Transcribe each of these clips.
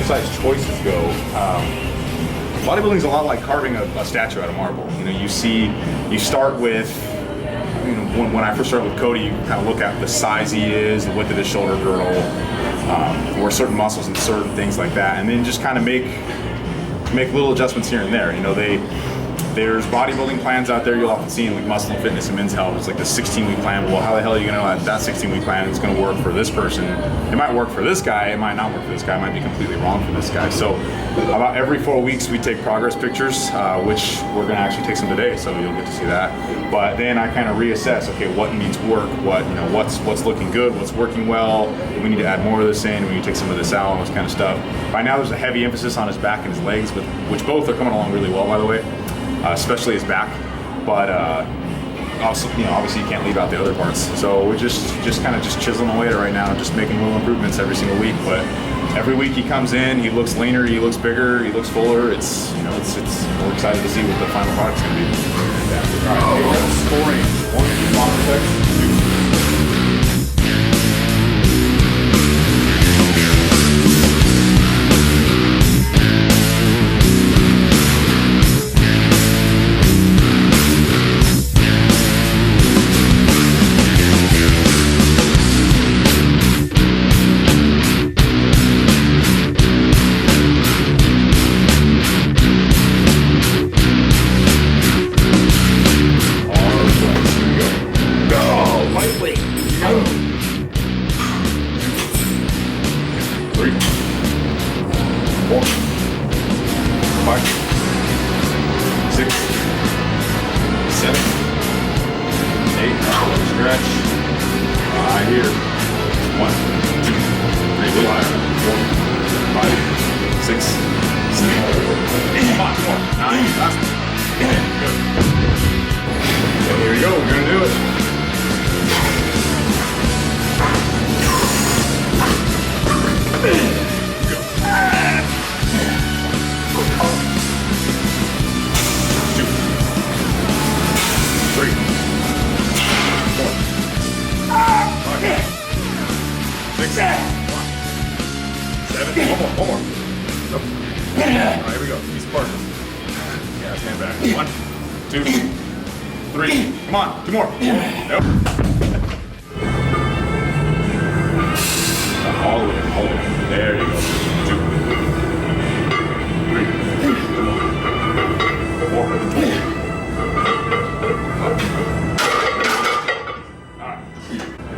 exercise choices go, bodybuilding is a lot like carving a statue out of marble. You know, you start with, you know, when I first started with Cote, you kind of look at the size he is, the width of his shoulder girdle, or certain muscles and certain things like that, and then just kind of make little adjustments here and there. You know, there's bodybuilding plans out there you'll often see in like Muscle and Fitness and Men's Health. It's like the 16-week plan. Well, how the hell are you going to know that 16-week plan is going to work for this person? It might work for this guy, it might not work for this guy, it might be completely wrong for this guy. So about every 4 weeks we take progress pictures, which we're going to actually take some today, so you'll get to see that. But then I kind of reassess, okay, what needs work, what's looking good, what's working well, do we need to add more of this in, we need to take some of this out, all this kind of stuff. Right now there's a heavy emphasis on his back and his legs, which both are coming along really well, by the way. Especially his back, but also, you know, obviously you can't leave out the other parts. So we're just kind of chiseling away at it right now, just making little improvements every single week. But every week he comes in, he looks leaner, he looks bigger, he looks fuller. It's, you know, it's we're excited to see what the final product's gonna be. All right, scoring 1 2.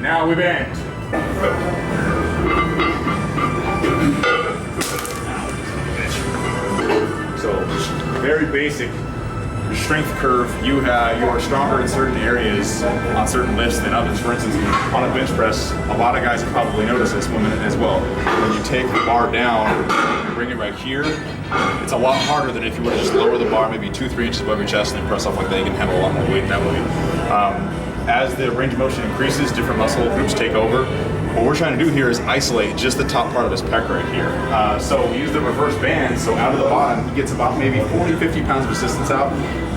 Now we bend. So very basic. Your strength curve, you are stronger in certain areas on certain lifts than others. For instance, on a bench press, a lot of guys have probably noticed this, women as well. When you take the bar down and bring it right here, it's a lot harder than if you were to just lower the bar maybe 2-3 inches above your chest and then press off like that. You can handle a lot more weight that way. As the range of motion increases, different muscle groups take over. What we're trying to do here is isolate just the top part of his pec right here. So we use the reverse band, so out of the bottom, he gets about maybe 40-50 pounds of resistance out,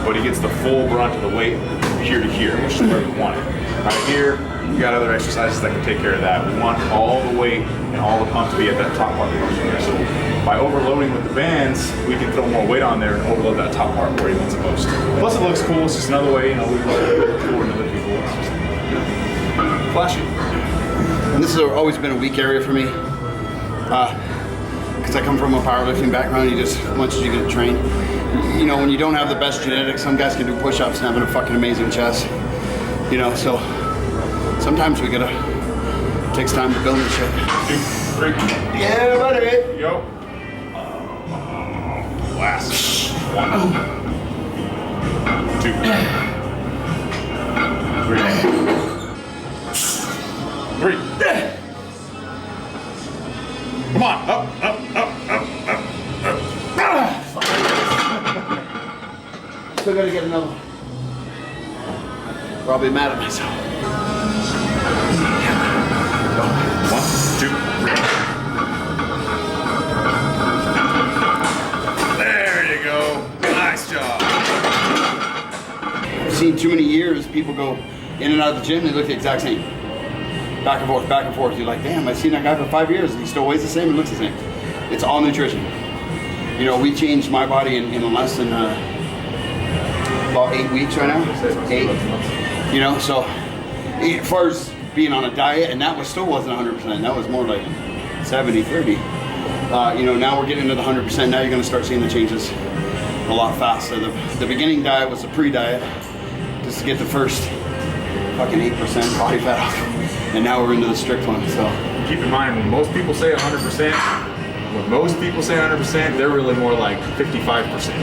but he gets the full brunt of the weight from here to here, which is where we want it. Right here, we got other exercises that can take care of that. We want all the weight and all the pump to be at that top part of the motion here. So by overloading with the bands, we can throw more weight on there and overload that top part where he wants it most. Plus it looks cool, it's just another way, you know, we look cooler than other people. It's just, you know, flashy. And this has always been a weak area for me, because I come from a powerlifting background. You just, as much as you get to train, you know, when you don't have the best genetics, some guys can do push-ups and having a fucking amazing chest, you know, so sometimes we gotta, it takes time to build this shit. 2, 3. Yeah, buddy. Yo. Last. 1, 2, 3. 3. Come on, up. Still gotta get another one. Probably mad at myself. 1, 2, 3. There you go. Nice job. I've seen too many years people go in and out of the gym, they look the exact same. Back and forth, back and forth. You're like, damn, I've seen that guy for 5 years and he still weighs the same and looks the same. It's all nutrition. You know, we changed my body in less than about 8 weeks right now. 8. You know, so as far as being on a diet, and that still wasn't 100%. That was more like 70, 30. You know, now we're getting into the 100%. Now you're going to start seeing the changes a lot faster. The beginning diet was the pre-diet, just to get the first fucking 8% body fat off. And now we're into the strict one. So keep in mind, when most people say 100%, they're really more like 55%.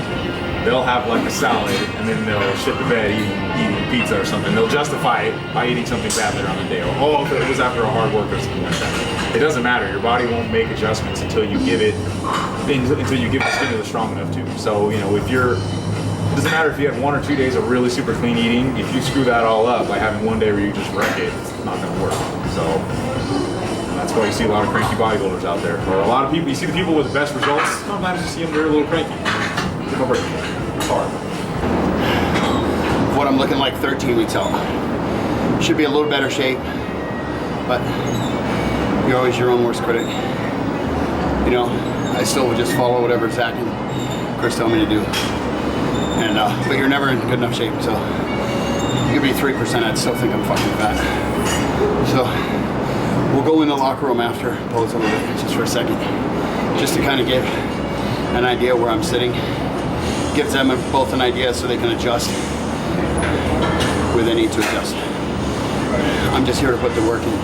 They'll have like a salad and then they'll shit the bed eating pizza or something. They'll justify it by eating something bad later on the day. Or, oh, it was after a hard work or something like that. It doesn't matter. Your body won't make adjustments until you give it the stimulus strong enough to. So, you know, it doesn't matter if you have 1 or 2 days of really super clean eating. If you screw that all up by having one day where you just wreck it, it's not going to work. So that's why you see a lot of cranky bodybuilders out there. Or a lot of people, you see the people with the best results, sometimes you see them, they're a little cranky. It's hard. What I'm looking like 13 weeks out. Should be a little better shape, but you're always your own worst critic. You know, I still would just follow whatever Zach and Chris tell me to do. And but you're never in good enough shape, so give me 3%, I'd still think I'm fucking fat. So we'll go in the locker room after, pose a little bit, just for a second, just to kind of get an idea where I'm sitting. Gives them both an idea so they can adjust where they need to adjust. I'm just here to put the work in.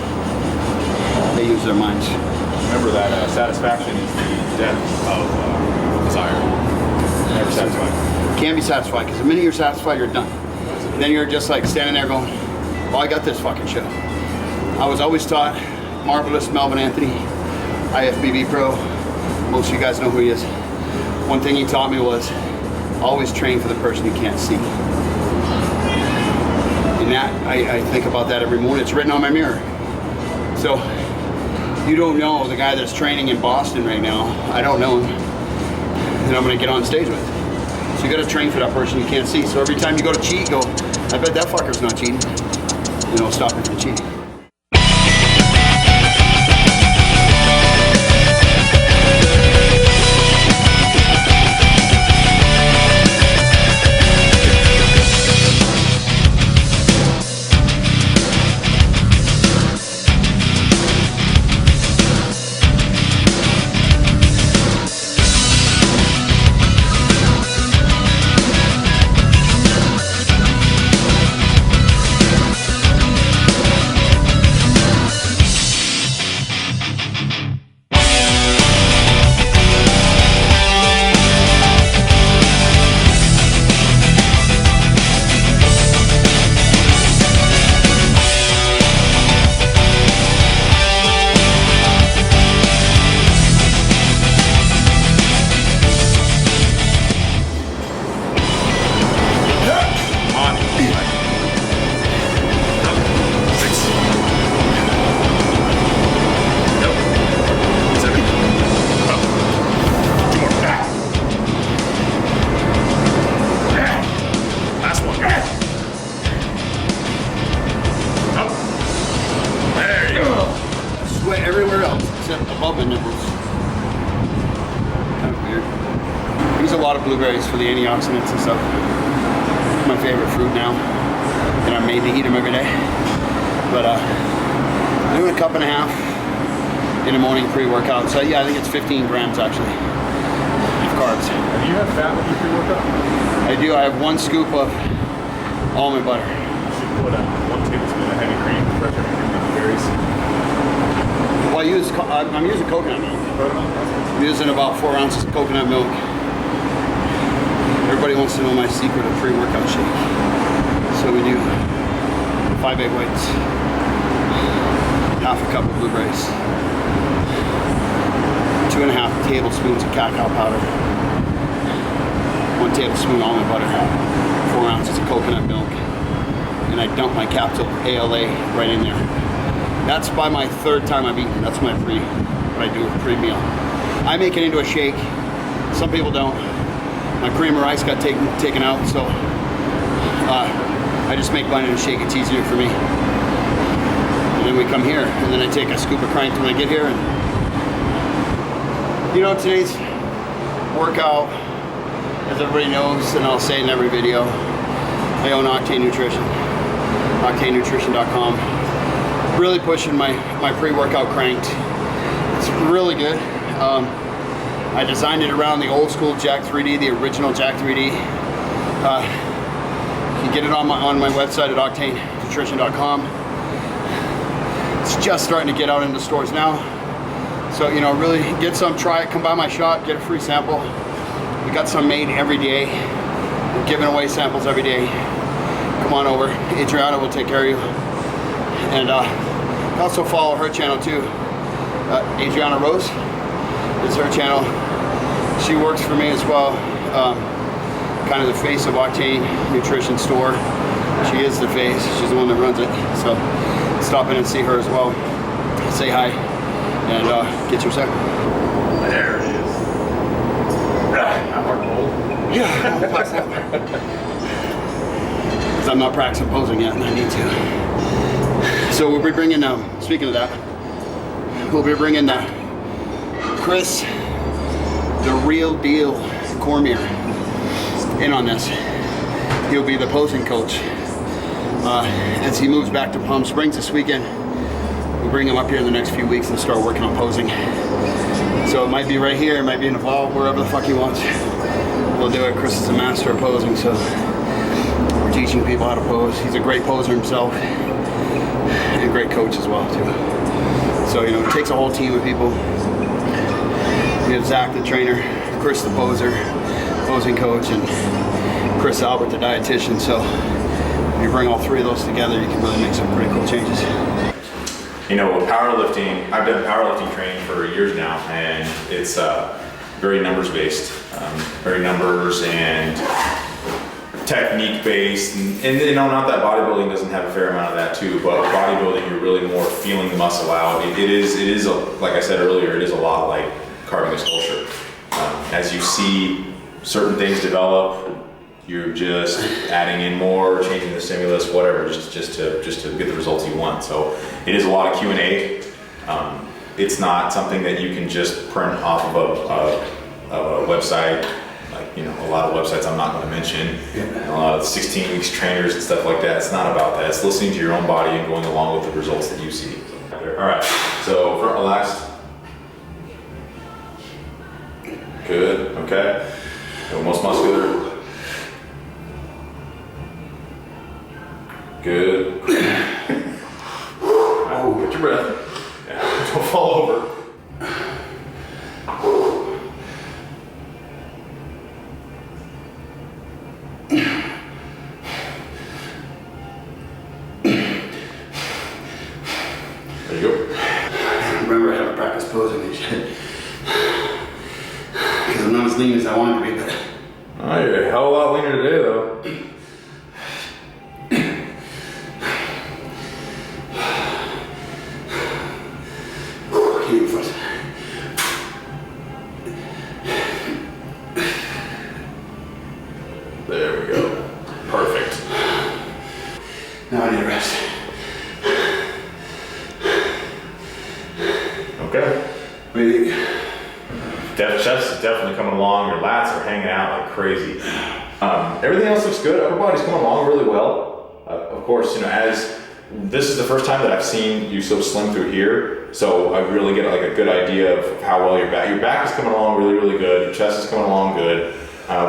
They use their minds. Remember that satisfaction is the death of desire. Never satisfied. Can't be satisfied, because the minute you're satisfied, you're done. Then you're just like standing there going, well, I got this fucking shit. I was always taught, marvelous Melvin Anthony, IFBB pro. Most of you guys know who he is. One thing he taught me was, always train for the person you can't see. And that, I think about that every morning. It's written on my mirror. So, you don't know the guy that's training in Boston right now. I don't know him. And I'm gonna get on stage with. So you gotta train for that person you can't see. So every time you go to cheat, go, I bet that fucker's not cheating. You know, stop him from cheating. Everywhere else except above the nipples. Kind of weird. I use a lot of blueberries for the antioxidants and stuff. It's my favorite fruit now, and I'm made to eat them every day. But I'm doing a cup and a half in the morning pre-workout. So yeah, I think it's 15 grams actually of carbs. Do you have fat with your pre-workout? I do. I have 1 scoop of almond butter. You should put 1 tablespoon of heavy cream, fresh heavy cream with berries. Well, I'm using coconut milk. I'm using about 4 ounces of coconut milk. Everybody wants to know my secret of pre-workout shake. So we do 5 egg whites, half a cup of blueberries, 2.5 tablespoons of cacao powder, 1 tablespoon almond butter, 4 ounces of coconut milk, and I dump my capsule ALA right in there. That's by my 3rd time I've eaten. That's my what I do with pre-meal. I make it into a shake. Some people don't. My creamer ice got taken out, so I just make mine in a shake. It's easier for me. And then we come here, and then I take a scoop of Cranked when I get here, and You know, today's workout, as everybody knows, and I'll say it in every video, I own Octane Nutrition, OctaneNutrition.com. Really pushing my pre-workout Cranked. It's really good. I designed it around the old school Jack 3D, the original Jack 3D. You can get it on my website at OctaneNutrition.com. It's just starting to get out into stores now. So, you know, really get some, try it, come by my shop, get a free sample. We got some made every day. We're giving away samples every day. Come on over. Adrianna will take care of you. And also follow her channel too. Adrianna Rose is her channel. She works for me as well. Kind of the face of Octane Nutrition store. She is the face. She's the one that runs it. So stop in and see her as well. Say hi and get your sample. There it is. I'm hard cold. Yeah, I'll pass that one. Because I'm not practicing posing yet and I need to. So we'll be bringing, speaking of that, we'll be bringing Chris, the real deal Cormier, in on this. He'll be the posing coach. As he moves back to Palm Springs this weekend, we'll bring him up here in the next few weeks and start working on posing. So it might be right here, it might be in the vault, wherever the fuck he wants. We'll do it. Chris is a master of posing, so we're teaching people how to pose. He's a great poser himself. And a great coach as well too. So, you know, it takes a whole team of people. We have Zach the trainer, Chris the poser, posing coach, and Chris Albert the dietitian. So if you bring all three of those together, you can really make some pretty cool changes. You know, with powerlifting, I've done powerlifting training for years now, and it's very numbers based, very numbers and technique based, and you know, not that bodybuilding doesn't have a fair amount of that too, but bodybuilding, you're really more feeling the muscle out. It is like I said earlier, it is a lot like carving a sculpture. As you see certain things develop, you're just adding in more, changing the stimulus, whatever, just to get the results you want. So it is a lot of Q&A. It's not something that you can just print off of a website. Like, you know, a lot of websites I'm not going to mention, a lot of 16 weeks trainers and stuff like that. It's not about that. It's listening to your own body and going along with the results that you see. All right, so front relaxed. Good, okay. Almost muscular. Good. Oh, get your breath. Yeah. Don't fall over. There you go. Remember, I haven't practiced posing and shit. Because I'm not as lean as I wanted to be, but. Oh, you're a hell of a lot leaner today, though. There we go. Perfect. Now I need a rest. Okay. What do you think? Chest is definitely coming along. Your lats are hanging out like crazy. Everything else looks good. Upper body's coming along really well. Of course, you know, as this is the first time that I've seen you so slim through here, so I really get like a good idea of how well your back is coming along really, really good. Your chest is coming along good.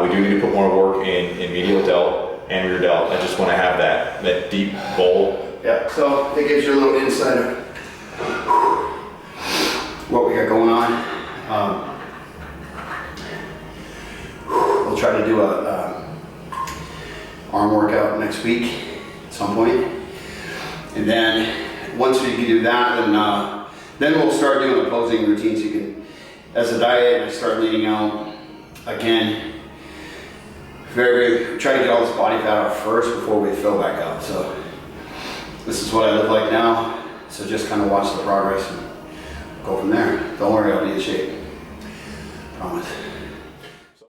We do need to put more work in medial delt and rear delt. I just want to have that deep bowl. Yeah, so it gives you a little insight of what we got going on. We'll try to do a arm workout next week at some point. And then once we can do that, then we'll start doing a posing routine. So you can, as a diet, I start leaning out again. Try to get all this body fat out first before we fill back up. So this is what I look like now. So just kind of watch the progress and go from there. Don't worry, I'll be in shape. Promise.